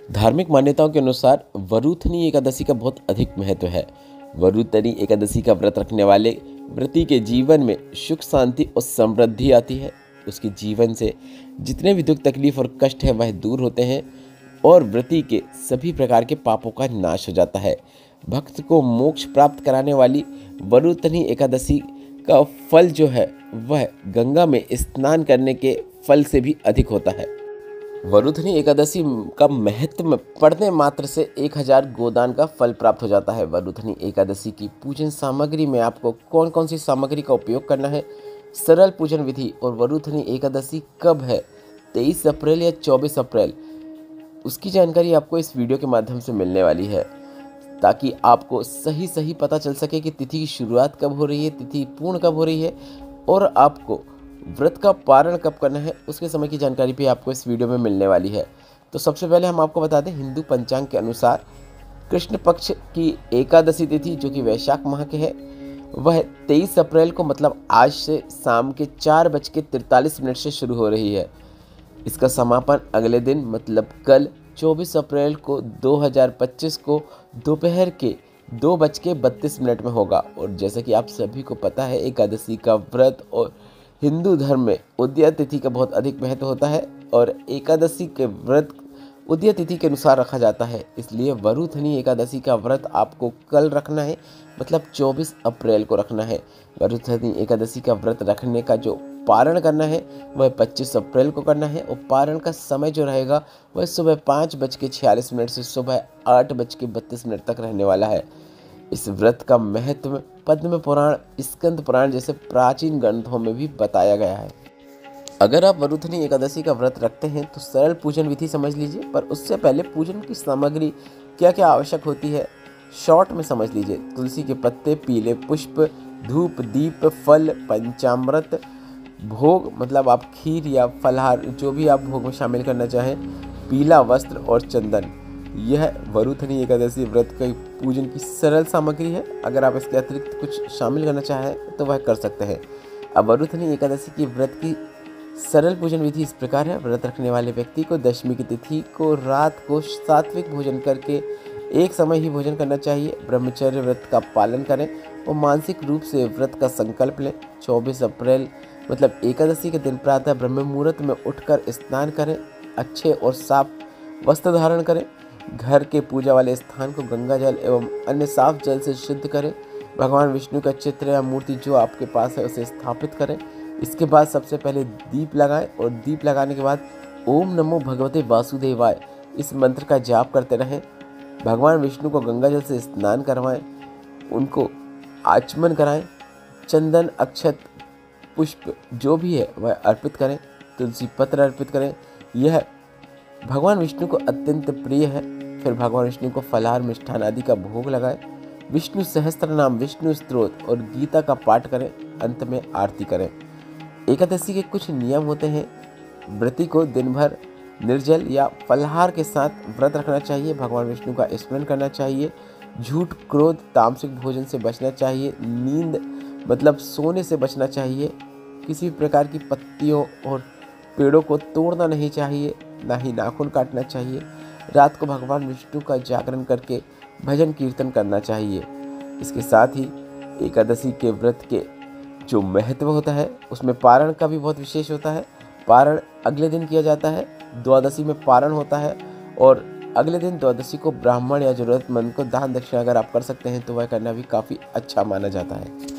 धार्मिक मान्यताओं के अनुसार वरुथनी एकादशी का बहुत अधिक महत्व है। वरुथनी एकादशी का व्रत रखने वाले व्रती के जीवन में सुख, शांति और समृद्धि आती है। उसके जीवन से जितने भी दुख, तकलीफ और कष्ट है वह दूर होते हैं और व्रती के सभी प्रकार के पापों का नाश हो जाता है। भक्त को मोक्ष प्राप्त कराने वाली वरुथनी एकादशी का फल जो है वह गंगा में स्नान करने के फल से भी अधिक होता है। वरुथनी एकादशी का महत्व पढ़ने मात्र से 1000 गोदान का फल प्राप्त हो जाता है। वरुथनी एकादशी की पूजन सामग्री में आपको कौन कौन सी सामग्री का उपयोग करना है, सरल पूजन विधि और वरुथनी एकादशी कब है, 23 अप्रैल या 24 अप्रैल, उसकी जानकारी आपको इस वीडियो के माध्यम से मिलने वाली है, ताकि आपको सही पता चल सके कि तिथि की शुरुआत कब हो रही है, तिथि पूर्ण कब हो रही है और आपको व्रत का पारण कब करना है, उसके समय की जानकारी भी आपको इस वीडियो में मिलने वाली है। तो सबसे पहले हम आपको बता दें, हिंदू पंचांग के अनुसार कृष्ण पक्ष की एकादशी तिथि जो कि वैशाख माह के है वह 23 अप्रैल को मतलब आज से शाम के 4:43 से शुरू हो रही है। इसका समापन अगले दिन मतलब कल 24 अप्रैल को 2025 को दोपहर के 2:32 में होगा। और जैसा कि आप सभी को पता है, एकादशी का व्रत और हिंदू धर्म में उदया तिथि का बहुत अधिक महत्व होता है और एकादशी के व्रत उदया तिथि के अनुसार रखा जाता है। इसलिए वरुथनी एकादशी का व्रत आपको कल रखना है, मतलब 24 अप्रैल को रखना है। वरुथनी एकादशी का व्रत रखने का जो पारण करना है वह 25 अप्रैल को करना है और पारण का समय जो रहेगा वह सुबह 5:46 से सुबह 8:32 तक रहने वाला है। इस व्रत का महत्व पद्म पुराण, स्कंद पुराण जैसे प्राचीन ग्रंथों में भी बताया गया है। अगर आप वरुथनी एकादशी का व्रत रखते हैं तो सरल पूजन विधि समझ लीजिए, पर उससे पहले पूजन की सामग्री क्या क्या आवश्यक होती है शॉर्ट में समझ लीजिए। तुलसी के पत्ते, पीले पुष्प, धूप, दीप, फल, पंचामृत, भोग मतलब आप खीर या फलाहार जो भी आप भोग में शामिल करना चाहें, पीला वस्त्र और चंदन। यह वरुथनी एकादशी व्रत के पूजन की सरल सामग्री है। अगर आप इसके अतिरिक्त कुछ शामिल करना चाहें तो वह कर सकते हैं। अब वरुथनी एकादशी की व्रत की सरल पूजन विधि इस प्रकार है। व्रत रखने वाले व्यक्ति को दशमी की तिथि को रात को सात्विक भोजन करके एक समय ही भोजन करना चाहिए। ब्रह्मचर्य व्रत का पालन करें और मानसिक रूप से व्रत का संकल्प लें। 24 अप्रैल मतलब एकादशी के दिन प्रातः ब्रह्म मुहूर्त में उठकर स्नान करें, अच्छे और साफ वस्त्र धारण करें, घर के पूजा वाले स्थान को गंगा जल एवं अन्य साफ जल से शुद्ध करें, भगवान विष्णु का चित्र या मूर्ति जो आपके पास है उसे स्थापित करें। इसके बाद सबसे पहले दीप लगाएं और दीप लगाने के बाद ओम नमो भगवते वासुदेवाय इस मंत्र का जाप करते रहें। भगवान विष्णु को गंगा जल से स्नान करवाएं, उनको आचमन कराएं, चंदन, अक्षत, पुष्प जो भी है वह अर्पित करें, तुलसी पत्र अर्पित करें। यह भगवान विष्णु को अत्यंत प्रिय है। फिर भगवान विष्णु को फलाहार, मिष्ठान आदि का भोग लगाएं, विष्णु सहस्त्र नाम, विष्णु स्तोत्र और गीता का पाठ करें, अंत में आरती करें। एकादशी के कुछ नियम होते हैं। व्रती को दिन भर निर्जल या फलाहार के साथ व्रत रखना चाहिए, भगवान विष्णु का स्मरण करना चाहिए, झूठ, क्रोध, तामसिक भोजन से बचना चाहिए, नींद मतलब सोने से बचना चाहिए, किसी प्रकार की पत्तियों और पेड़ों को तोड़ना नहीं चाहिए, ना ही नाखून काटना चाहिए। रात को भगवान विष्णु का जागरण करके भजन कीर्तन करना चाहिए। इसके साथ ही एकादशी के व्रत के जो महत्व होता है उसमें पारण का भी बहुत विशेष होता है। पारण अगले दिन किया जाता है, द्वादशी में पारण होता है और अगले दिन द्वादशी को ब्राह्मण या जरूरतमंद को दान दक्षिणा अगर आप कर सकते हैं तो वह करना भी काफ़ी अच्छा माना जाता है।